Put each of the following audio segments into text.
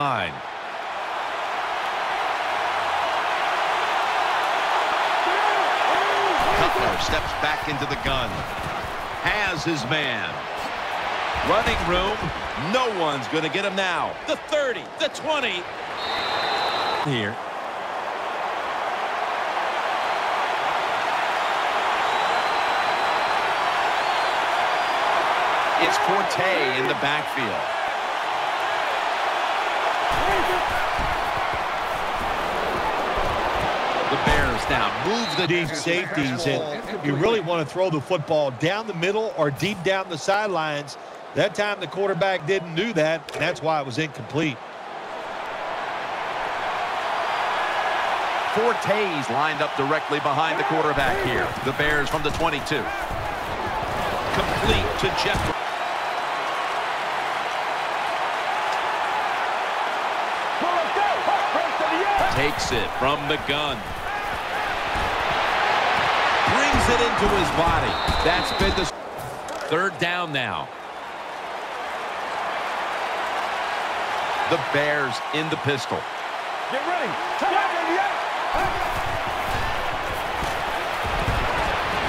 line. Cutler steps back into the gun. Has his man. Running room. No one's going to get him now. The 30, the 20. Here. It's Forte in the backfield. The Bears now move the deep safeties, and you really want to throw the football down the middle or deep down the sidelines. That time the quarterback didn't do that, and that's why it was incomplete. Forte's lined up directly behind the quarterback here. The Bears from the 22. Complete to Jeffrey. Takes it from the gun. Brings it into his body. That's been the third down now. The Bears in the pistol. Get ready.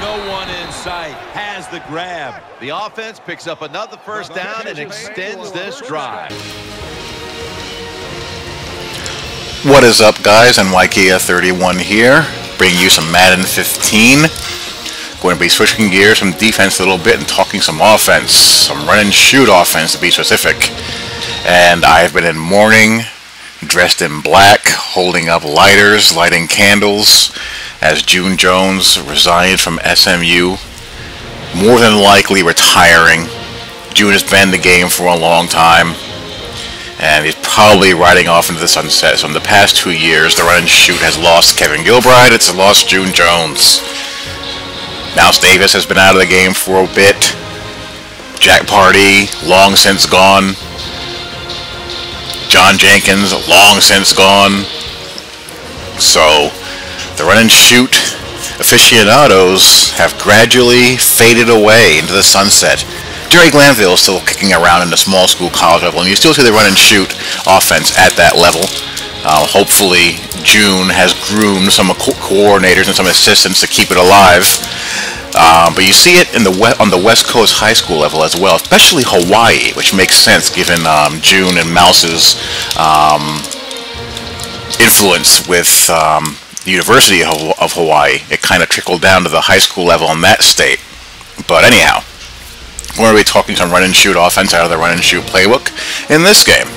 No one in sight. Has the grab. The offense picks up another first down and extends this drive. What is up, guys? NYKA31 here, bringing you some Madden 15. Going to be switching gears from defense a little bit and talking some offense, some run and shoot offense to be specific. And I've been in mourning, dressed in black, holding up lighters, lighting candles, as June Jones resigned from SMU, more than likely retiring. June has been in the game for a long time, and he's probably riding off into the sunset. So in the past 2 years, the run and shoot has lost Kevin Gilbride, it's lost June Jones. Mouse Davis has been out of the game for a bit. Jack Pardee, long since gone. John Jenkins, long since gone. So the run and shoot aficionados have gradually faded away into the sunset. Jerry Glanville is still kicking around in the small school college level, and you still see the run and shoot offense at that level. Hopefully June has groomed some coordinators and some assistants to keep it alive. But you see it in on the West Coast high school level as well, especially Hawaii, which makes sense given June and Mouse's influence with the University of Hawaii. It kind of trickled down to the high school level in that state. But anyhow, we're going to be talking some run and shoot offense out of the run and shoot playbook in this game.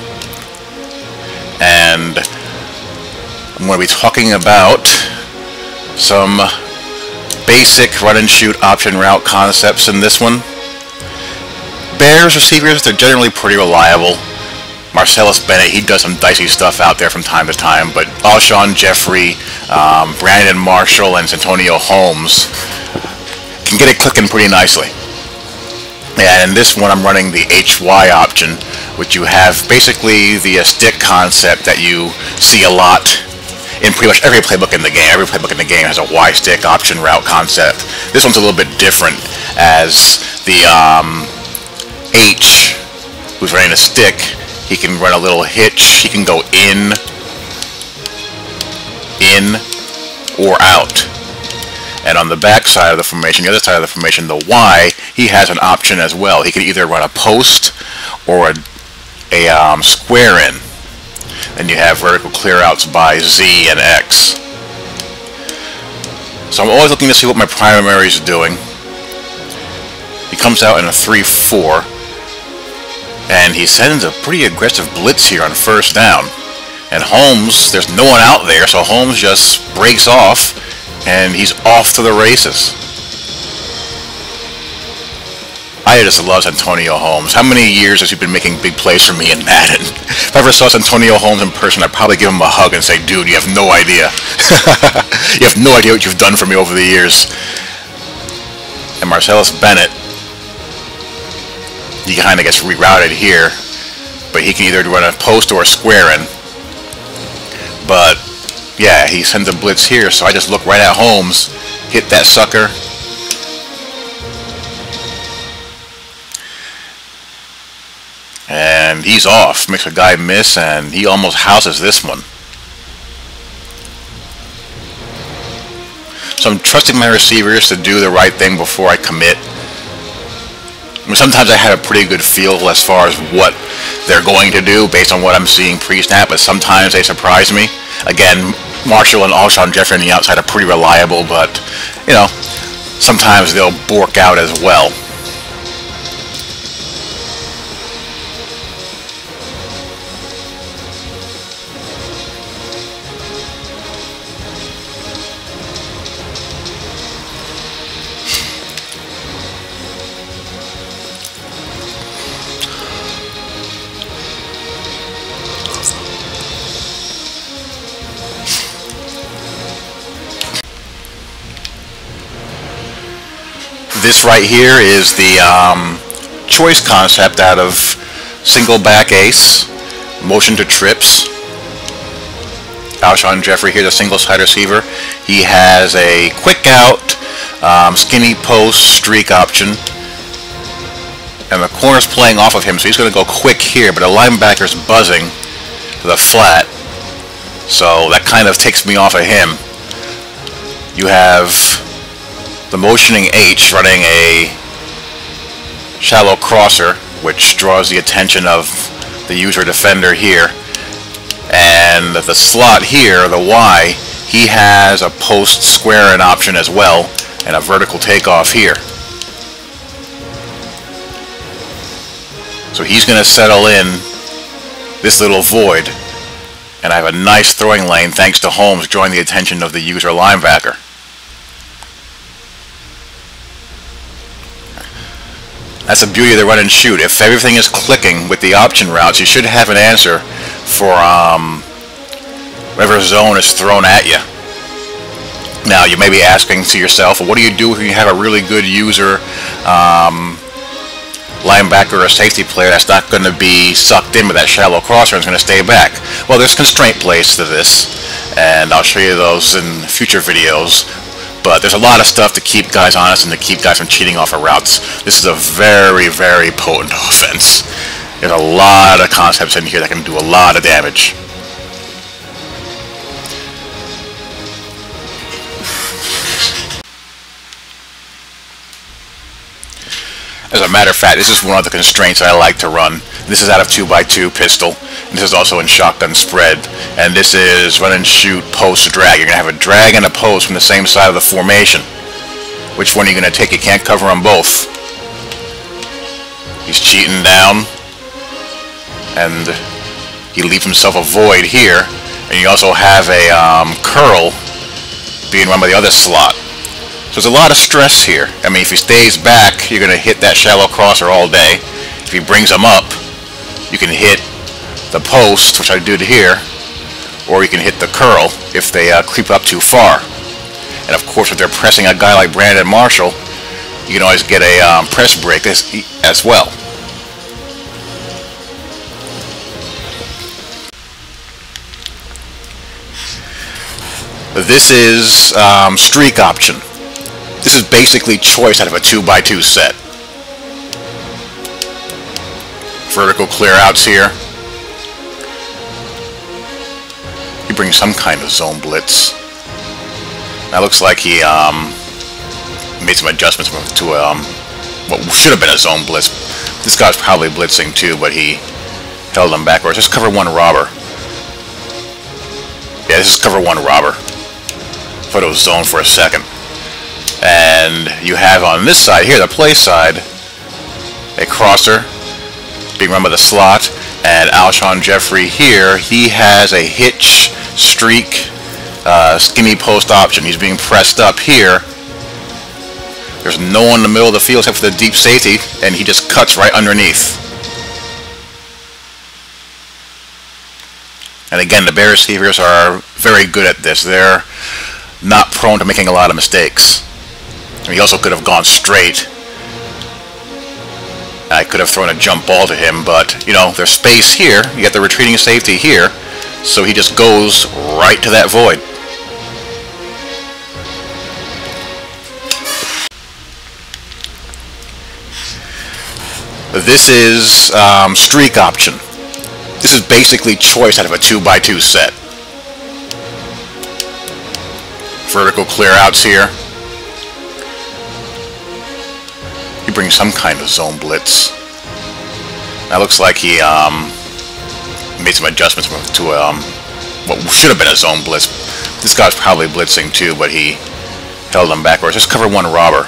And I'm going to be talking about some basic run and shoot option route concepts in this one. Bears receivers, they're generally pretty reliable. Marcellus Bennett, he does some dicey stuff out there from time to time, but Alshon Jeffrey, Brandon Marshall, and Santonio Holmes can get it clicking pretty nicely. And in this one, I'm running the HY option, which you have basically the stick concept that you see a lot in pretty much every playbook in the game. Every playbook in the game has a Y stick option route concept. This one's a little bit different, as the H, who's running a stick, he can run a little hitch. He can go in, or out. And on the back side of the formation, the other side of the formation, the Y, he has an option as well. He can either run a post or a square in. And you have vertical clearouts by Z and X. So I'm always looking to see what my primary is doing. He comes out in a 3-4. And he sends a pretty aggressive blitz here on first down. And Holmes, there's no one out there, so Holmes just breaks off, and he's off to the races. I just love Santonio Holmes. How many years has he been making big plays for me in Madden? If I ever saw Santonio Holmes in person, I'd probably give him a hug and say, dude, you have no idea. You have no idea what you've done for me over the years. And Marcellus Bennett, he kind of gets rerouted here, but he can either run a post or a square in. But yeah, he sends a blitz here, so I just look right at Holmes, hit that sucker, and he's off. Makes a guy miss, and he almost houses this one. So I'm trusting my receivers to do the right thing before I commit. I mean, sometimes I have a pretty good feel as far as what they're going to do based on what I'm seeing pre-snap, but sometimes they surprise me. Again, Marshall and Alshon Jeffrey on the outside are pretty reliable, but, you know, sometimes they'll bork out as well. This right here is the choice concept out of single back ace, motion to trips. Alshon Jeffrey here, the single side receiver. He has a quick out, skinny post streak option, and the corner's playing off of him, so he's going to go quick here, but the linebacker's buzzing to the flat, so that kind of takes me off of him. You have the motioning H running a shallow crosser, which draws the attention of the user defender here. And the slot here, the Y, he has a post square in option as well, and a vertical takeoff here. So he's going to settle in this little void, and I have a nice throwing lane thanks to Holmes drawing the attention of the user linebacker. That's the beauty of the run and shoot. If everything is clicking with the option routes, you should have an answer for whatever zone is thrown at you. Now, you may be asking to yourself, well, what do you do if you have a really good user linebacker or safety player that's not going to be sucked in with that shallow crosser and is going to stay back? Well, there's constraint plays to this, and I'll show you those in future videos. But there's a lot of stuff to keep guys honest and to keep guys from cheating off of routes. This is a very, very potent offense. There's a lot of concepts in here that can do a lot of damage. As a matter of fact, this is one of the constraints I like to run. This is out of 2x2 pistol. This is also in shotgun spread. And this is run and shoot post drag. You're going to have a drag and a post from the same side of the formation. Which one are you going to take? You can't cover them both. He's cheating down. And he leaves himself a void here. And you also have a curl being run by the other slot. So there's a lot of stress here. I mean, if he stays back, you're going to hit that shallow crosser all day. If he brings them up, you can hit the post, which I did here, or you can hit the curl if they creep up too far. And of course, if they're pressing a guy like Brandon Marshall, you can always get a press break as well. This is streak option. This is basically choice out of a 2x2 set. Vertical clear outs here. He brings some kind of zone blitz. That looks like he made some adjustments to what should have been a zone blitz. This guy's probably blitzing too, but he held him backwards. Just cover one robber. Yeah, this is cover one robber. Thought it was zone for a second. And you have on this side here, the play side, a crosser being run by the slot, and Alshon Jeffrey here, he has a hitch, streak, skinny post option. He's being pressed up here. There's no one in the middle of the field except for the deep safety, and he just cuts right underneath. And again, the Bear receivers are very good at this. They're not prone to making a lot of mistakes. He also could have gone straight. I could have thrown a jump ball to him, but, you know, there's space here. You got the retreating safety here, so he just goes right to that void. This is streak option. This is basically choice out of a 2x2 set. Vertical clear outs here. He brings some kind of zone blitz. That looks like he made some adjustments to what should have been a zone blitz. This guy's probably blitzing too, but he held him backwards. Just cover one robber.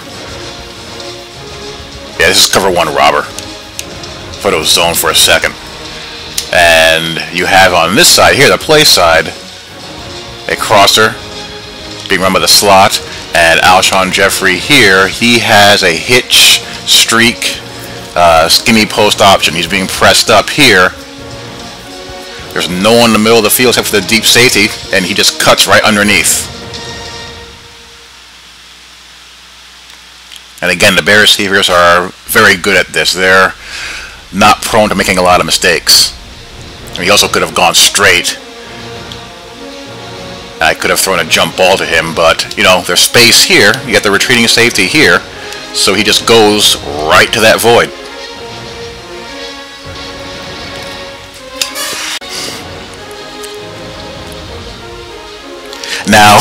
Yeah, this is cover one robber. Thought it was zone for a second. And you have on this side here, the play side, a crosser being run by the slot, and Alshon Jeffrey here, he has a hitch, streak, skinny post option. He's being pressed up here. There's no one in the middle of the field except for the deep safety, and he just cuts right underneath. And again, the Bear receivers are very good at this. They're not prone to making a lot of mistakes. He also could have gone straight. I could have thrown a jump ball to him, but, you know, there's space here. You got the retreating safety here, so he just goes right to that void. Now,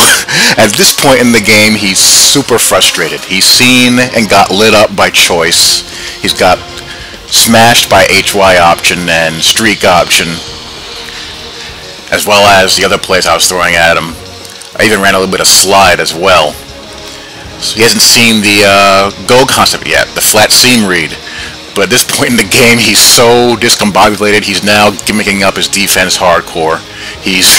at this point in the game, he's super frustrated. He's seen and got lit up by choice. He's got smashed by HY option and streak option, as well as the other plays I was throwing at him. I even ran a little bit of slide as well. So he hasn't seen the go concept yet, the flat seam read. But at this point in the game, he's so discombobulated, he's now gimmicking up his defense hardcore. He's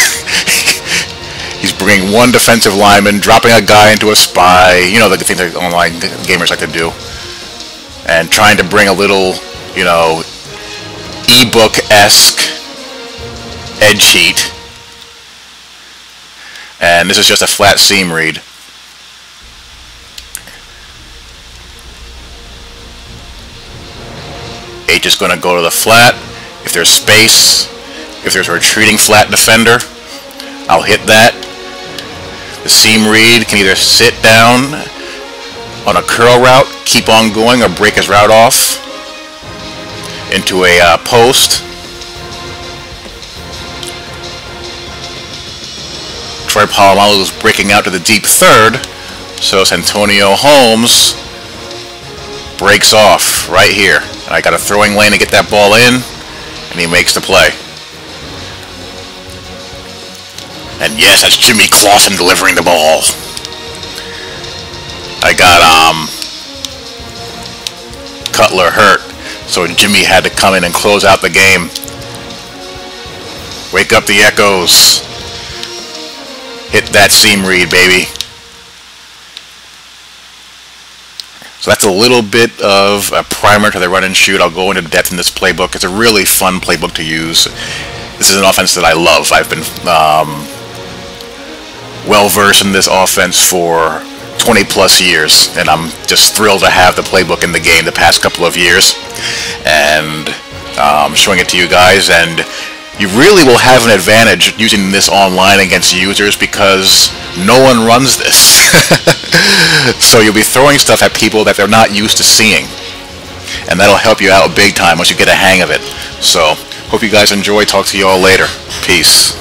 bringing one defensive lineman, dropping a guy into a spy, you know, the things that online gamers like to do, and trying to bring a little, you know, ebook-esque edge heat. And this is just a flat seam read. H is going to go to the flat. If there's space, if there's a retreating flat defender, I'll hit that. The seam read can either sit down on a curl route, keep on going, or break his route off into a post. Troy Polamalu is breaking out to the deep third, so Santonio Holmes breaks off right here. And I got a throwing lane to get that ball in, and he makes the play. And yes, that's Jimmy Clausen delivering the ball. I got Cutler hurt, so Jimmy had to come in and close out the game. Wake up the echoes. Hit that seam read, baby. So that's a little bit of a primer to the run and shoot. I'll go into depth in this playbook. It's a really fun playbook to use. This is an offense that I love. I've been well-versed in this offense for 20 plus years, and I'm just thrilled to have the playbook in the game the past couple of years, and showing it to you guys. And you really will have an advantage using this online against users because no one runs this. So you'll be throwing stuff at people that they're not used to seeing, and that'll help you out big time once you get a hang of it. So hope you guys enjoy. Talk to you all later. Peace.